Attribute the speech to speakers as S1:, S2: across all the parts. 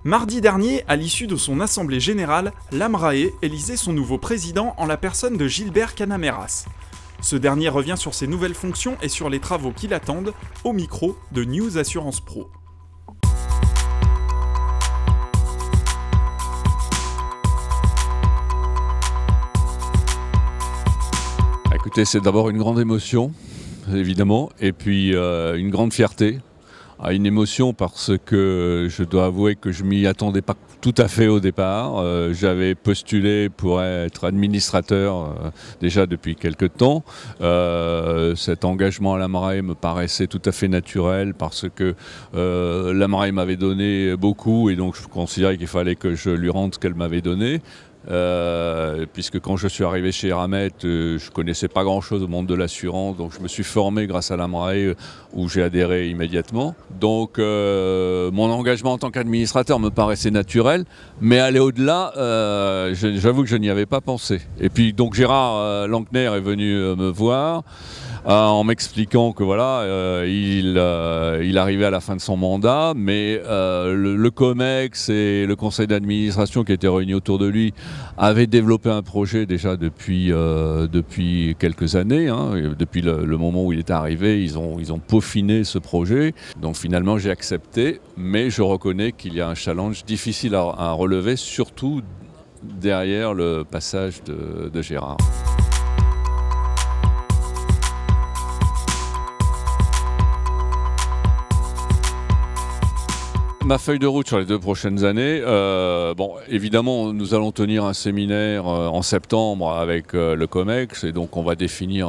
S1: Mardi dernier, à l'issue de son assemblée générale, l'AMRAE élisait son nouveau président en la personne de Gilbert Canameras. Ce dernier revient sur ses nouvelles fonctions et sur les travaux qui l'attendent, au micro de News Assurance Pro.
S2: Écoutez, c'est d'abord une grande émotion, évidemment, et puis une grande fierté. Une émotion parce que je dois avouer que je m'y attendais pas tout à fait au départ. J'avais postulé pour être administrateur déjà depuis quelque temps. Cet engagement à l'AMRAE me paraissait tout à fait naturel parce que l'AMRAE m'avait donné beaucoup et donc je considérais qu'il fallait que je lui rende ce qu'elle m'avait donné. Puisque quand je suis arrivé chez Eramet, je connaissais pas grand chose au monde de l'assurance, donc je me suis formé grâce à l'AMRAE où j'ai adhéré immédiatement. Donc mon engagement en tant qu'administrateur me paraissait naturel, mais aller au-delà, j'avoue que je n'y avais pas pensé. Et puis donc Gérard Lankner est venu me voir en m'expliquant que voilà, il arrivait à la fin de son mandat, mais le COMEX et le conseil d'administration qui étaient réunis autour de lui avaient développé un projet déjà depuis quelques années. Depuis le moment où il est arrivé, ils ont peaufiné ce projet. Donc finalement j'ai accepté, mais je reconnais qu'il y a un challenge difficile à relever, surtout derrière le passage de Gérard. Ma feuille de route sur les 2 prochaines années, bon, évidemment, nous allons tenir un séminaire en septembre avec le COMEX et donc on va définir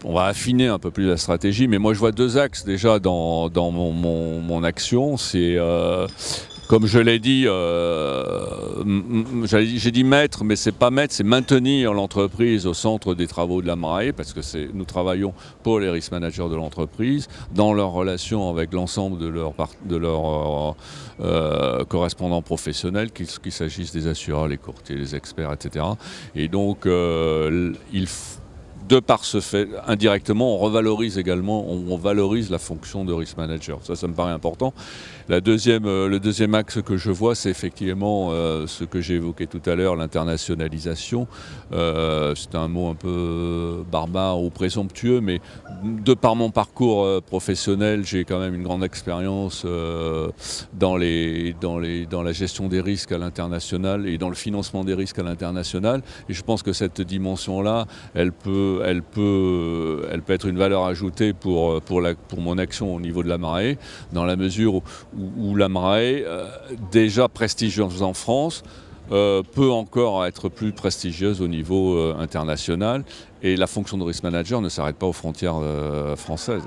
S2: on va affiner un peu plus la stratégie. Mais moi, je vois 2 axes déjà dans mon action. C'est comme je l'ai dit, j'ai dit mettre, mais c'est pas mettre, c'est maintenir l'entreprise au centre des travaux de l'AMRAE, parce que nous travaillons pour les risk managers de l'entreprise, dans leur relation avec l'ensemble de leurs correspondants professionnels, qu'il s'agisse des assureurs, les courtiers, les experts, etc. Et donc, de par ce fait, indirectement, on valorise la fonction de risk manager. Ça me paraît important. Le deuxième axe que je vois, c'est effectivement ce que j'ai évoqué tout à l'heure, l'internationalisation. C'est un mot un peu barbare ou présomptueux, mais de par mon parcours professionnel, j'ai quand même une grande expérience dans la gestion des risques à l'international et dans le financement des risques à l'international. Et je pense que cette dimension-là, elle peut être une valeur ajoutée pour mon action au niveau de l'AMRAE, dans la mesure où l'AMRAE, déjà prestigieuse en France, peut encore être plus prestigieuse au niveau international. Et la fonction de risk manager ne s'arrête pas aux frontières françaises.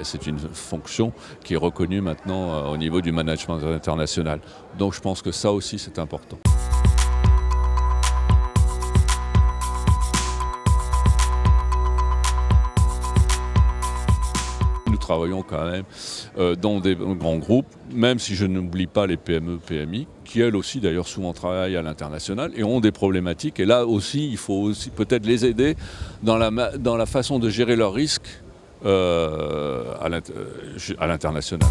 S2: C'est une fonction qui est reconnue maintenant au niveau du management international. Donc je pense que ça aussi c'est important. Nous travaillons quand même dans des grands groupes, même si je n'oublie pas les PME, PMI, qui elles aussi d'ailleurs souvent travaillent à l'international et ont des problématiques. Et là aussi, il faut aussi peut-être les aider dans la façon de gérer leurs risques à l'international.